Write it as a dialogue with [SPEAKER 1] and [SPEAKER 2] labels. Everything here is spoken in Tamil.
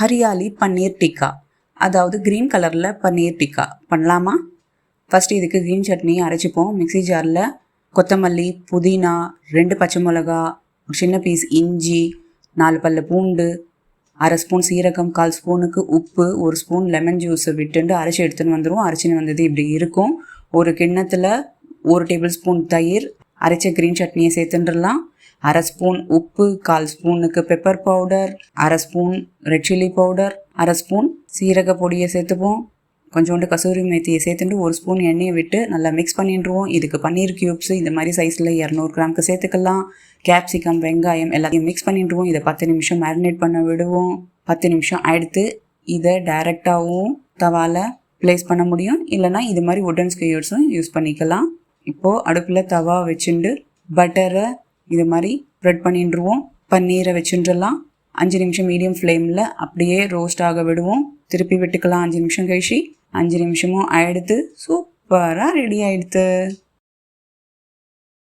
[SPEAKER 1] ஹரியாலி பன்னீர் டிக்கா, அதாவது க்ரீன் கலரில் பன்னீர் டிக்கா பண்ணலாமா? ஃபஸ்ட்டு இதுக்கு க்ரீன் சட்னி அரைச்சிப்போம். மிக்ஸி ஜாரில் கொத்தமல்லி, புதினா, 2 பச்சை மிளகா, ஒரு சின்ன பீஸ் இஞ்சி, 4 பல்லு பூண்டு, 1/2 ஸ்பூன் சீரகம், 1/4 ஸ்பூனுக்கு உப்பு, 1 ஸ்பூன் லெமன் ஜூஸை விட்டுண்டு அரைச்சி எடுத்துன்னு வந்துடுவோம். அரைச்சின்னு வந்தது இப்படி இருக்கும். ஒரு கிண்ணத்தில் 1 டேபிள் ஸ்பூன் தயிர், அரைச்ச க்ரீன் சட்னியை சேர்த்துட்டுலாம். 1/2 ஸ்பூன் உப்பு, 1/4 ஸ்பூனுக்கு pepper powder, 1/2 spoon red chilli powder, 1/2 spoon சீரக பொடியை சேர்த்துப்போம். கொஞ்சோண்டு கசூரி மேத்தியை சேர்த்துட்டு 1 ஸ்பூன் எண்ணெயை விட்டு நல்லா மிக்ஸ் பண்ணிடுவோம். இதுக்கு பன்னீர் க்யூப்ஸ் இந்த மாதிரி சைஸில் 200 கிராமுக்கு சேர்த்துக்கலாம். கேப்சிகம், வெங்காயம் எல்லாத்தையும் மிக்ஸ் பண்ணிடுவோம். இதை 10 நிமிஷம் மேரினேட் பண்ண விடுவோம். 10 நிமிஷம் எடுத்து இதை டைரெக்டாகவும் தவாவில் ப்ளேஸ் பண்ண முடியும். இல்லைனா இது மாதிரி வுட்டன் ஸ்கியூர்ஸும் யூஸ் பண்ணிக்கலாம். இப்போது அடுப்பில் தவா வச்சுட்டு பட்டரை இது மாதிரி ஸ்ப்ரெட் பண்ணிடுவோம். பன்னீரை வச்சுட்டுலாம் 5 நிமிஷம் மீடியம் ஃப்ளேமில் அப்படியே ரோஸ்ட் ஆக விடுவோம். திருப்பி விட்டுக்கலாம் 5 நிமிஷம் கழிச்சு. 5 நிமிஷமும் எடுத்து சூப்பராக ரெடி ஆகிடுது.